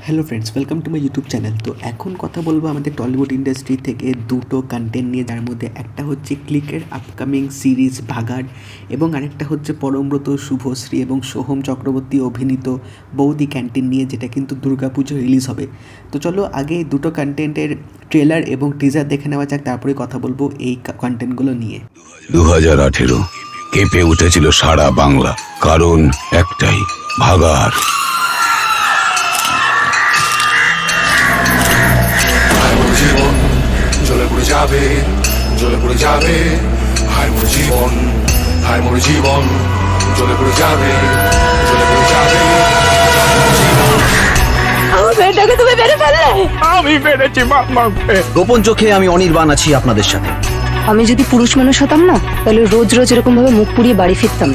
Hello friends, welcome to my YouTube channel. তো এখন কথা বলবো আমাদের টলিউড ইন্ডাস্ট্রি থেকে দুটো কন্টেন্ট নিয়ে, যার মধ্যে একটা হচ্ছে ক্লিকের আপকামিং সিরিজ ভাগাড় এবং আরেকটা হচ্ছে পরমব্রত, শুভশ্রী এবং সোহম চক্রবর্তী অভিনীত বৌদি ক্যান্টিন নিয়ে, যেটা কিন্তু দুর্গাপুজো রিলিজ হবে। তো চলো আগে দুটো কন্টেন্টের ট্রেলার এবং টিজার দেখে নেওয়া যাক, তারপরে কথা বলবো এই কন্টেন্টগুলো নিয়ে। 2018 কেঁপে উঠেছিল সারা বাংলা, কারণ একটাই, ভাগাড়। জীবন জ্বলে পড়ে যাবে, জ্বলে পড়ে যাবে, হায় মোর জীবন, হায় মোর জীবন, জ্বলে পড়ে যাবে, জ্বলে পড়ে যাবে। আমার মেয়েটাকে তুমি মেরে ফেললে। আমি পেরেছি মাকে। গোপন চোখে আমি অনির্বাণ আছি আপনাদের সাথে। আমি যদি পুরুষ মানুষ হতাম না, তাহলে রোজ রোজ এরকম ভাবে মুখ পুড়িয়ে বাড়ি ফিরতাম।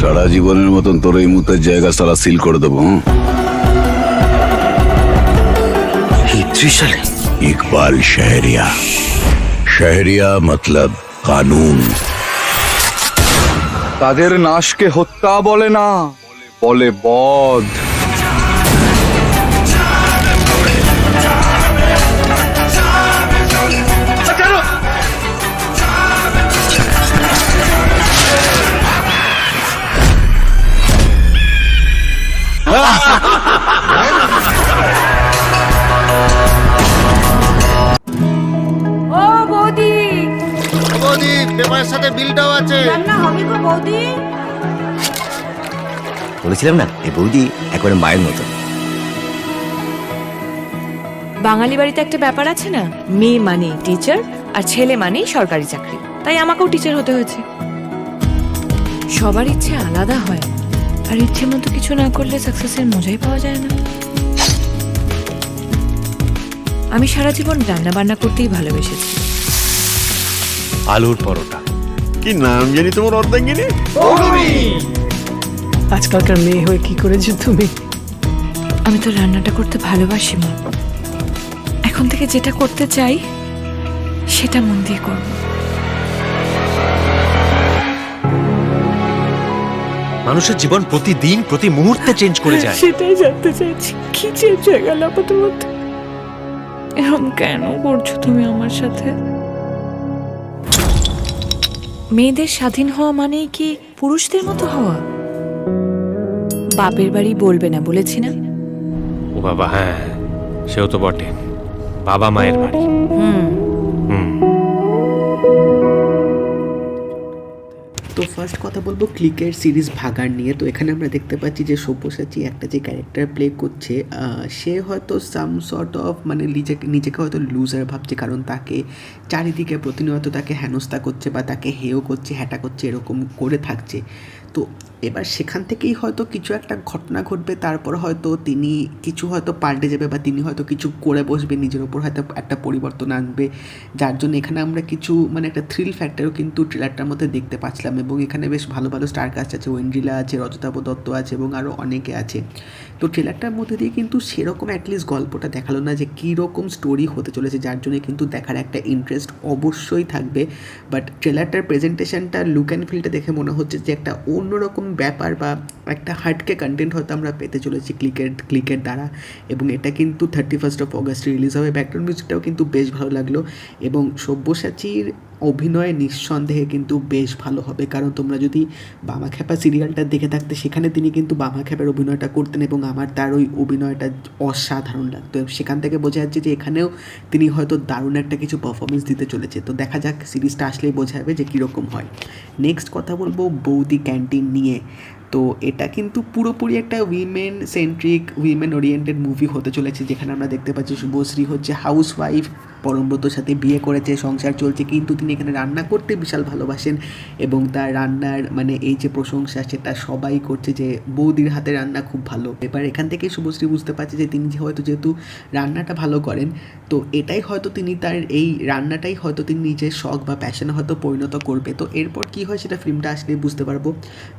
সারা জীবনের মতন তোর এই মুহূর্তের জায়গা সারা সিল করে দেবো। এই ত্রিশালে ইকবাল শহরিয়া, শহরিয়া মতলব কানুন। তাদের নাশকে হত্যা বলে না, বলে বধ। ও বৌদি, বৌদি, পেপারের সাথে বিলটাও আছে। রান্না হবে গো বৌদি। বলেছিলাম না, এই বৌদি একবারে মায়ের মতো। বাঙালি বাড়িতে একটা ব্যাপার আছে না, মেয়ে মানে টিচার আর ছেলে মানে সরকারি চাকরি। তাই আমাকেও টিচার হতে হয়েছে। সবার ইচ্ছে আলাদা হয়, আর ইচ্ছে মতো কিছু না করলে সাকসেসের মজাই পাওয়া যায় না। আমি সারা জীবন রান্না বান্না করতেই ভালোবেসেছি। আলুর পরোটা। কি নাম জানি তোমার অর্ধাঙ্গিনী? আজকালকার মেয়ে হয়ে কি করেছো তুমি? আমি তো রান্নাটা করতে ভালোবাসি মা। এখন থেকে যেটা করতে চাই সেটা মন দিয়ে করব। মানুষের জীবন প্রতিদিন প্রতি মুহূর্তে চেঞ্জ করে যায়। সেটাই জানতে চাইছি, কি চেঞ্জ হয়ে গেল আপনাদের মধ্যে? এরকম কেন করছো তুমি আমার সাথে? মেয়েদের স্বাধীন হওয়া মানেই কি পুরুষদের মতো হওয়া? বাপের বাড়ি বলবে না বলেছি না? ও বাবা, হ্যাঁ সেও তো বটে, বাবা মায়ের বাড়ি। তো ফার্স্ট কথা বলবো ক্লিকের সিরিজ ভাগাড় নিয়ে। তো এখানে আমরা দেখতে পাচ্ছি যে সব্যসাচী একটা যে ক্যারেক্টার প্লে করছে, সে হয়তো সাম সর্ট অফ মানে নিজেকে হয়তো লুজার ভাবছে, কারণ তাকে চারিদিকে প্রতিনিয়ত তাকে হেনস্থা করছে বা তাকে হেয় করছে, হ্যাটা করছে, এরকম করে থাকছে। তো এবার সেখান থেকেই হয়তো কিছু একটা ঘটনা ঘটবে, তারপর হয়তো তিনি কিছু হয়তো পাল্টে যাবে বা তিনি হয়তো কিছু করে বসবে, নিজের ওপর হয়তো একটা পরিবর্তন আনবে, যার জন্য এখানে আমরা কিছু মানে একটা থ্রিল ফ্যাক্টরও কিন্তু ট্রেলারটার মধ্যে দেখতে পাচ্ছিলাম। এবং এখানে বেশ ভালো ভালো স্টার কাস্ট আছে, ঐন্দ্রিলা আছে, রজতাভ দত্ত আছে এবং আরও অনেকে আছে। তো ট্রেলারটার মধ্যে দিয়ে কিন্তু সেরকম অ্যাটলিস্ট গল্পটা দেখালো না যে কীরকম স্টোরি হতে চলেছে, যার জন্য কিন্তু দেখার একটা ইন্টারেস্ট অবশ্যই থাকবে। বাট ট্রেলারটার প্রেজেন্টেশনটা, লুক অ্যান্ড ফিলটা দেখে মনে হচ্ছে যে একটা অন্যরকম ব্যাপার বা একটা হার্টকে কন্টেন্ট হয়তো আমরা পেতে চলেছি ক্লিকের দ্বারা। এবং এটা কিন্তু 31 অগস্ট রিলিজ হবে। ব্যাকগ্রাউন্ড মিউজিকটাও কিন্তু বেশ ভালো লাগলো এবং সব্যসাচীর অভিনয় নিঃসন্দেহে কিন্তু বেশ ভালো হবে, কারণ তোমরা যদি বামা খ্যাপা সিরিয়ালটা দেখে থাকতে, সেখানে তিনি কিন্তু বামা খ্যাপার অভিনয়টা করতেন এবং আমার তার ওই অভিনয়টা অসাধারণ লাগতো। সেখান থেকে বোঝা যাচ্ছে যে এখানেও তিনি হয়তো দারুণ একটা কিছু পারফরমেন্স দিতে চলেছে। তো দেখা যাক, সিরিজটা আসলেই বোঝা যাবে যে কীরকম হয়। নেক্সট কথা বলবো বৌদি ক্যান্টিন নিয়ে। তো এটা কিন্তু পুরোপুরি একটা women centric, women oriented movie হতে চলেছে, যেখানে আমরা দেখতে পাচ্ছি শুভশ্রী হচ্ছে হাউস ওয়াইফ, পরমব্রতর সাথে বিয়ে করেছে, সংসার চলছে, কিন্তু তিনি এখানে রান্না করতে বিশাল ভালোবাসেন এবং তার রান্নার মানে এই যে প্রশংসা সেটা সবাই করছে যে বৌদির হাতে রান্না খুব ভালো। এবার এখান থেকে শুভশ্রী বুঝতে পারছে যে তিনি যেহেতু রান্নাটা ভালো করেন, তো এটাই হয়তো তিনি তার এই রান্নাটাই হয়তো তিনি নিজের শখ বা প্যাশনে হয়তো পরিণত করবে। তো এরপর কী হয় সেটা ফিল্মটা আসলে বুঝতে পারবো।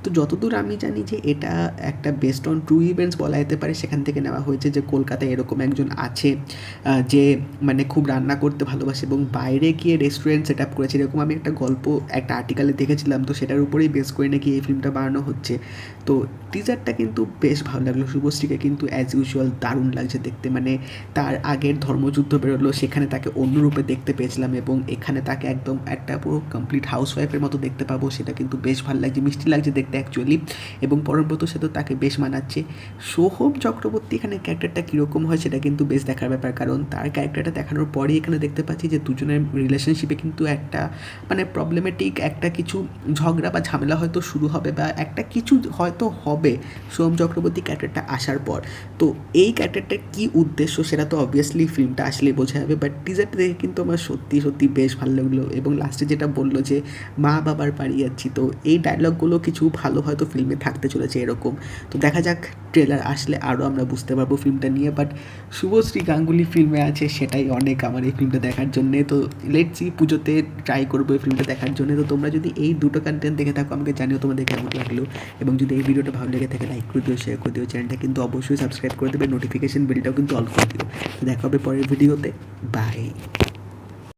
তো যতদূর আমি জানি যে এটা একটা বেস্ট অন ট্রু ইভেন্টস বলা যেতে পারে, সেখান থেকে নেওয়া হয়েছে যে কলকাতায় এরকম একজন আছে যে মানে খুব রান্না করতে ভালোবাসে এবং বাইরে গিয়ে রেস্টুরেন্ট সেট আপ করেছে, এরকম আমি একটা গল্প একটা আর্টিকেলে দেখেছিলাম। তো সেটার উপরেই বেস করে নাকি এই ফিল্মটা বানানো হচ্ছে। তো টিজারটা কিন্তু বেশ ভালো লাগলো। শুভশ্রীকে কিন্তু অ্যাজ ইউজুয়াল দারুণ লাগছে দেখতে, মানে তার আগের ধর্মযুদ্ধ বেরোলো, সেখানে তাকে অন্য রূপে দেখতে পেয়েছিলাম এবং এখানে তাকে একদম একটা পুরো কমপ্লিট হাউসওয়াইফের মতো দেখতে পাবো, সেটা কিন্তু বেশ ভালো লাগছে, মিষ্টি লাগছে দেখতে অ্যাকচুয়ালি। এবং পরমব্রতর সাথেও তাকে বেশ মানাচ্ছে। সোহম চক্রবর্তী এখানে ক্যারেক্টারটা কীরকম হয় সেটা কিন্তু বেশ দেখার ব্যাপার, কারণ তার ক্যারেক্টারটা দেখানোর পরেই এখানে দেখতে পাচ্ছি যে দুজনের রিলেশনশিপে কিন্তু একটা মানে প্রবলেমেটিক একটা কিছু ঝগড়া বা ঝামেলা হয়তো শুরু হবে বা একটা কিছু হয়তো হবে সোহম চক্রবর্তী ক্যারেক্টারটা আসার পর। তো এই ক্যারেক্টারটার কী উদ্দেশ্য সেটা তো অবভিয়াসলি ফিল্মটা আসলে বোঝা যাবে, বাট টিজারটা দেখে কিন্তু আমার সত্যি সত্যি বেশ ভালো লাগলো। এবং লাস্টে যেটা বললো যে মা বাবার বাড়ি যাচ্ছি, তো এই ডায়লগগুলো কিছু ভালো হয়তো ফিল্মে থাকতে চলেছে এরকম। তো দেখা যাক, ট্রেলার আসলে আরও আমরা বুঝতে পারবো ফিল্মটা নিয়ে। বাট শুভশ্রী গাঙ্গুলি ফিল্মে আছে সেটাই অনেক আমার এই ফিল্মটা দেখার জন্যে। তো লেটস সি, পুজোতে ট্রাই করবো এই ফিল্মটা দেখার জন্য। তো তোমরা যদি এই দুটো কন্টেন্ট দেখে থাকো আমাকে জানিও তোমাদের কেমন লাগলো, এবং যদি এই ভিডিওটা ভালো লেগে থাকে লাইক করে দিও, শেয়ার করে দিও, চ্যানেলটা কিন্তু অবশ্যই সাবস্ক্রাইব করে দেবে, নোটিফিকেশন বেলটাও কিন্তু অল করে দিও। দেখা হবে পরের ভিডিওতে, বাই।